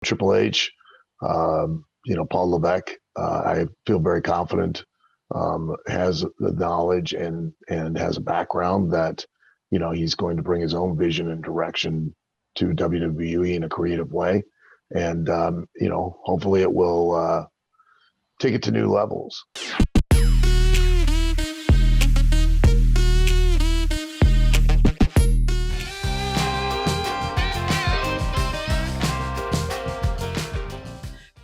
Triple H, Paul Levesque, I feel very confident has the knowledge and has a background that, he's going to bring his own vision and direction to WWE in a creative way. And, hopefully it will take it to new levels.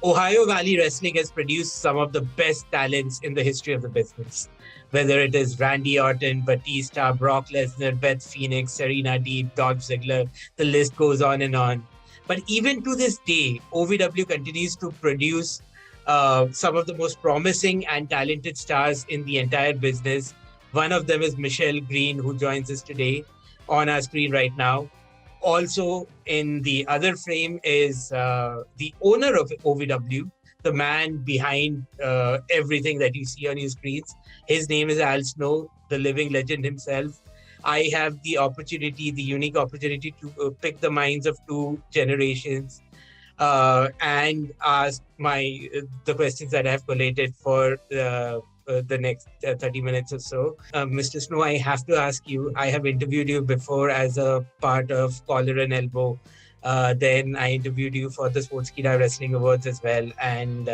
Ohio Valley Wrestling has produced some of the best talents in the history of the business. Whether it is Randy Orton, Batista, Brock Lesnar, Beth Phoenix, Serena Deeb, Dolph Ziggler, the list goes on and on. But even to this day, OVW continues to produce some of the most promising and talented stars in the entire business. One of them is Michelle Green, who joins us today on our screen right now. Also in the other frame is the owner of OVW, the man behind everything that you see on your screens. His name is Al Snow, the living legend himself. I have the unique opportunity to pick the minds of two generations and ask the questions that I have collated for the next 30 minutes or so. Mr. Snow, I have to ask you, I have interviewed you before as a part of Collar and Elbow. Then I interviewed you for the Sportskeeda Wrestling Awards as well. And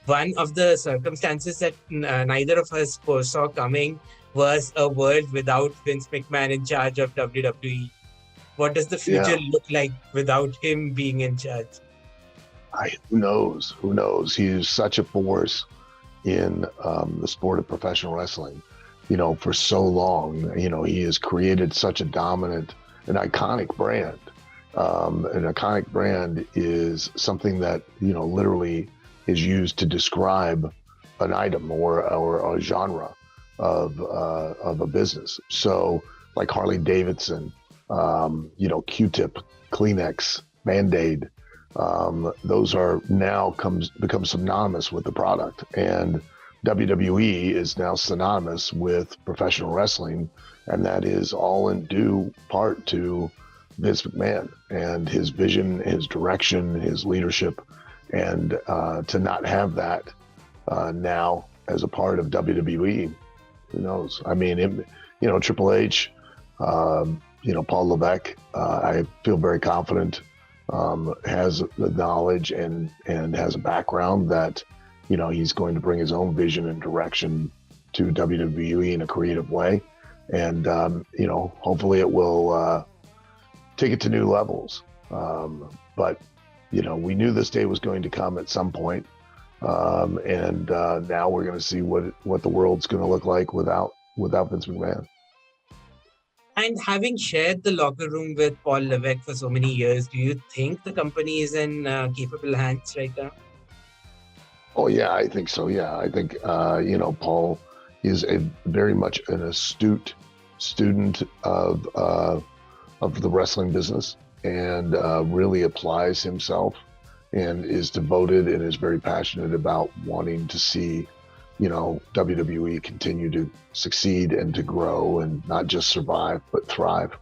one of the circumstances that neither of us foresaw coming was a world without Vince McMahon in charge of WWE. What does the future look like without him being in charge? Who knows? Who knows? He is such a force in the sport of professional wrestling, for so long. He has created such a dominant, an iconic brand. An iconic brand is something that, literally is used to describe an item or a genre of a business. So like Harley Davidson, Q-tip, Kleenex, Band-Aid, those are now become synonymous with the product, and WWE is now synonymous with professional wrestling, and that is all in due part to Vince McMahon and his vision, his direction, his leadership, and to not have that now as a part of WWE, who knows? I mean, Triple H, Paul Levesque, I feel very confident has the knowledge and has a background that, he's going to bring his own vision and direction to WWE in a creative way. And, hopefully it will take it to new levels. But, we knew this day was going to come at some point. And now we're going to see what the world's going to look like without Vince McMahon. And having shared the locker room with Paul Levesque for so many years, do you think the company is in capable hands right now? Oh, yeah, I think so. Yeah, I think, Paul is very much an astute student of the wrestling business, and really applies himself and is devoted and is very passionate about wanting to see WWE continue to succeed and to grow and not just survive, but thrive.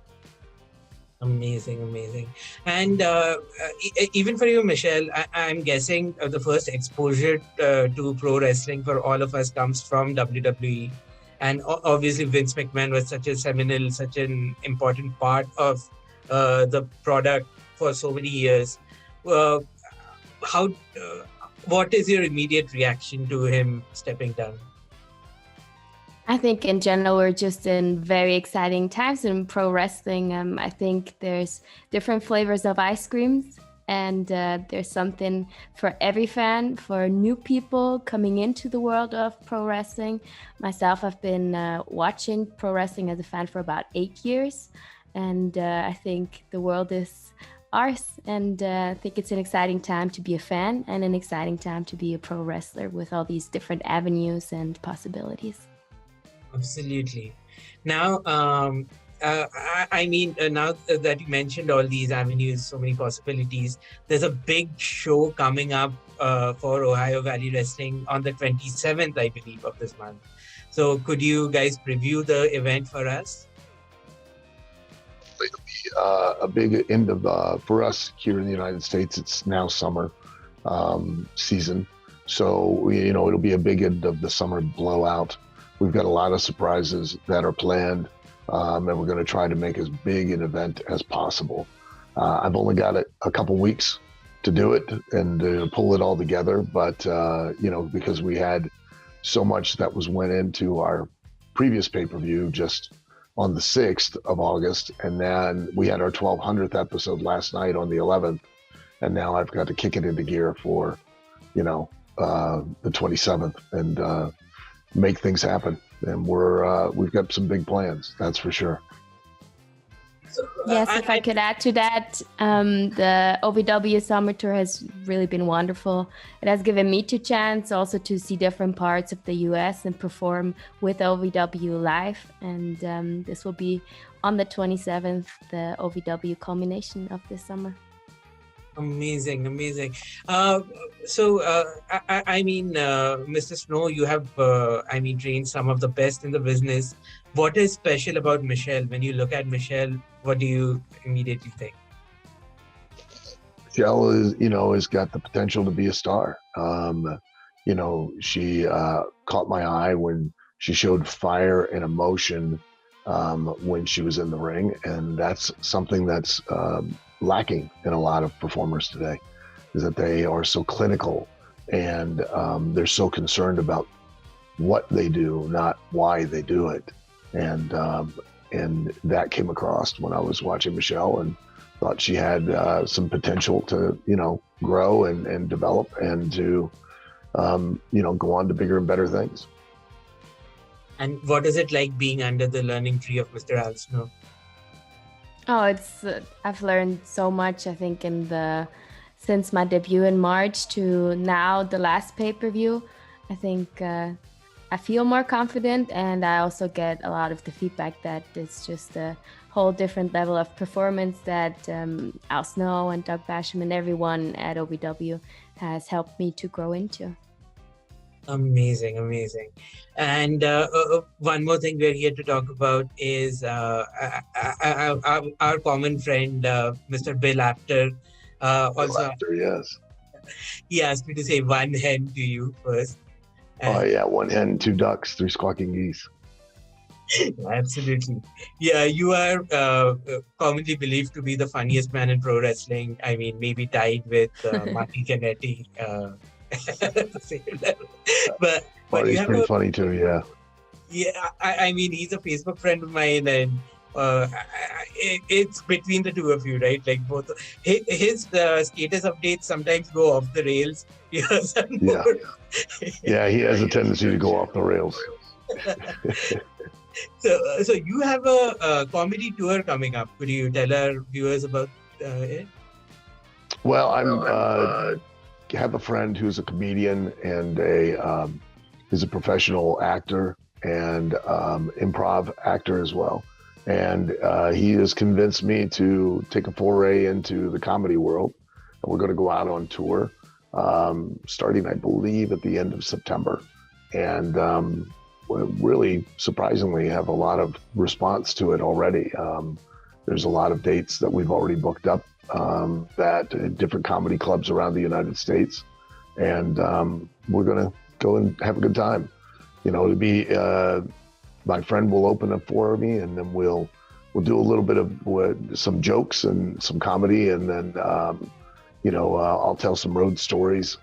Amazing. And even for you, Michelle, I'm guessing the first exposure to pro wrestling for all of us comes from WWE. And obviously Vince McMahon was such an important part of the product for so many years. What is your immediate reaction to him stepping down? I think in general, we're just in very exciting times in pro wrestling. I think there's different flavors of ice creams, and there's something for every fan, for new people coming into the world of pro wrestling. Myself, I've been watching pro wrestling as a fan for about 8 years, and I think the world is ours, and I think it's an exciting time to be a fan and an exciting time to be a pro wrestler with all these different avenues and possibilities. Absolutely. Now, now that you mentioned all these avenues, so many possibilities, there's a big show coming up for Ohio Valley Wrestling on the 27th, I believe, of this month. So could you guys preview the event for us? A big end of for us here in the United States. It's now summer season, so it'll be a big end of the summer blowout. We've got a lot of surprises that are planned, and we're going to try to make as big an event as possible. I've only got a couple weeks to do it and to pull it all together, but because we had so much that went into our previous pay-per-view just on the 6th of August, and then we had our 1200th episode last night on the 11th, and now I've got to kick it into gear for the 27th and make things happen. And we've got some big plans, that's for sure. Yes, if I could add to that, the OVW Summer Tour has really been wonderful. It has given me a chance also to see different parts of the US and perform with OVW live. And this will be on the 27th, the OVW culmination of this summer. Amazing. Mr. Snow, you have, trained some of the best in the business. What is special about Michelle? When you look at Michelle, what do you immediately think? Michelle has got the potential to be a star. She caught my eye when she showed fire and emotion when she was in the ring, and that's something that's lacking in a lot of performers today, is that they are so clinical and they're so concerned about what they do, not why they do it. And that came across when I was watching Michelle, and thought she had some potential to, grow and develop and to, go on to bigger and better things. And what is it like being under the learning tree of Mr. Al Snow? Oh, I've learned so much, I think, since my debut in March to now, the last pay-per-view. I think I feel more confident, and I also get a lot of the feedback that it's just a whole different level of performance that Al Snow and Doug Basham and everyone at OVW has helped me to grow into. Amazing. And one more thing we're here to talk about is our common friend, Mr. Bill Apter. Yes. He asked me to say one hen to you first. Oh yeah, one hen, two ducks, three squawking geese. Absolutely. Yeah, you are commonly believed to be the funniest man in pro wrestling. I mean, maybe tied with Marty Jannetty at the same level. But he's pretty funny too, yeah. Yeah, I mean, he's a Facebook friend of mine, and it's between the two of you, right? Like both his status updates sometimes go off the rails. Yeah, he has a tendency to go off the rails. So you have a comedy tour coming up. Could you tell our viewers about it? Well, I have a friend who's a comedian and he's a professional actor and improv actor as well. And he has convinced me to take a foray into the comedy world. And we're going to go out on tour starting, I believe, at the end of September. And we really surprisingly have a lot of response to it already. There's a lot of dates that we've already booked up at different comedy clubs around the United States. And we're going to go and have a good time. It'll be my friend will open up for me, and then we'll do a little bit of some jokes and some comedy, and then I'll tell some road stories,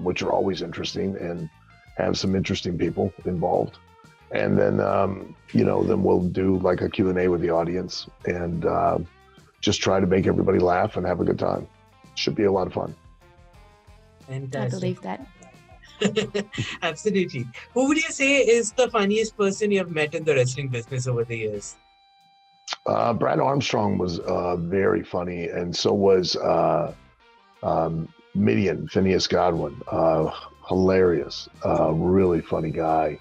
which are always interesting, and have some interesting people involved. And then then we'll do like a Q&A with the audience, and just try to make everybody laugh and have a good time. Should be a lot of fun. Fantastic. I believe that. Absolutely. Who would you say is the funniest person you've met in the wrestling business over the years? Brad Armstrong was very funny, and so was Midian, Phineas Godwin. Hilarious, really funny guy,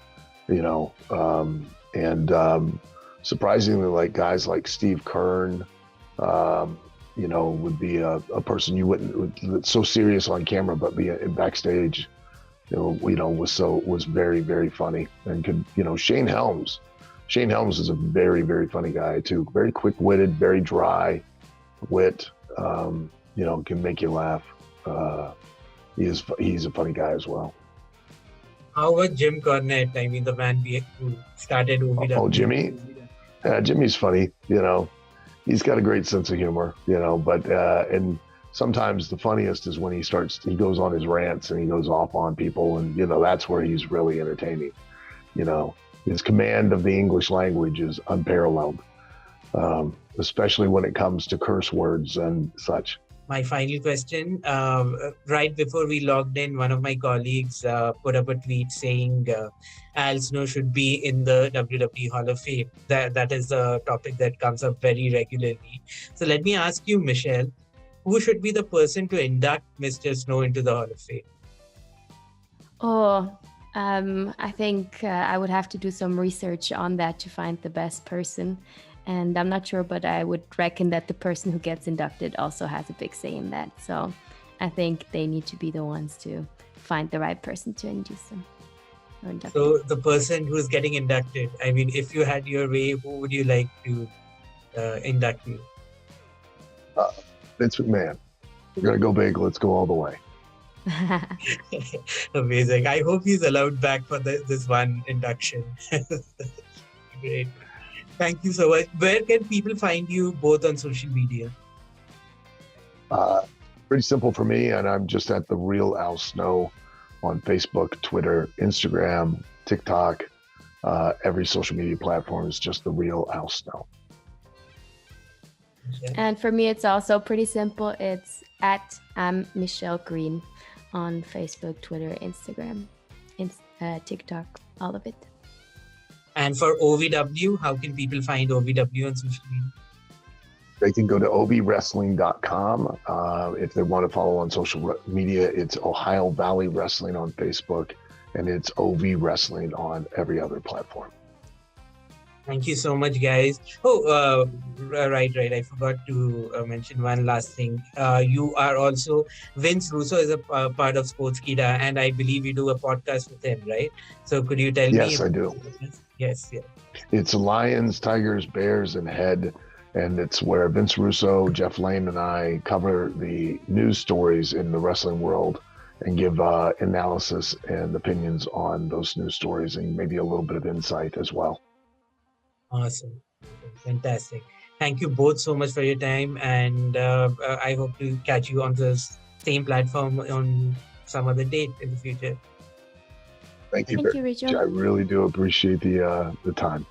and surprisingly, like guys like Steve Kern, would be a person you wouldn't so serious on camera, but be backstage. Was very, very funny, and could, Shane Helms Shane Helms is a very, very funny guy too. Very quick-witted, very dry wit. Can make you laugh. He's a funny guy as well. How about Jim Cornette? I mean, the man who started OVW. Oh, Jimmy? Jimmy's funny. He's got a great sense of humor. But and sometimes the funniest is when he goes on his rants and he goes off on people, and that's where he's really entertaining. His command of the English language is unparalleled, especially when it comes to curse words and such. My final question, right before we logged in, one of my colleagues put up a tweet saying Al Snow should be in the WWE Hall of Fame. That is a topic that comes up very regularly. So let me ask you, Michelle, who should be the person to induct Mr. Snow into the Hall of Fame? I think I would have to do some research on that to find the best person. And I'm not sure, but I would reckon that the person who gets inducted also has a big say in that. So I think they need to be the ones to find the right person to induce them. So the person who's getting inducted, I mean, if you had your way, who would you like to induct you? Vince McMahon. We're going to go big. Let's go all the way. Amazing. I hope he's allowed back for this one induction. Great. Thank you so much. Where can people find you both on social media? Pretty simple for me, and I'm just at The Real Al Snow on Facebook, Twitter, Instagram, TikTok. Every social media platform is just The Real Al Snow. And for me, it's also pretty simple. It's at Michelle Green on Facebook, Twitter, Instagram, TikTok, all of it. And for OVW, how can people find OVW on social media? They can go to ovwrestling.com. If they want to follow on social media, it's Ohio Valley Wrestling on Facebook, and it's OV Wrestling on every other platform. Thank you so much, guys. Oh, right. I forgot to mention one last thing. You are also, Vince Russo is a part of Sportskeeda, and I believe you do a podcast with him, right? So could you tell me? Yes, I do. Yes, yeah. It's Lions, Tigers, Bears, and Head. And it's where Vince Russo, Jeff Lane, and I cover the news stories in the wrestling world and give analysis and opinions on those news stories and maybe a little bit of insight as well. Awesome. Fantastic. Thank you both so much for your time. And I hope to catch you on the same platform on some other date in the future. Thank you, Rachel. I really do appreciate the time.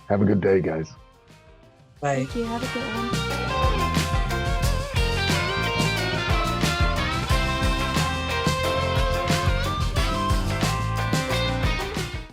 Have a good day, guys. Bye. Thank you. Have a good one.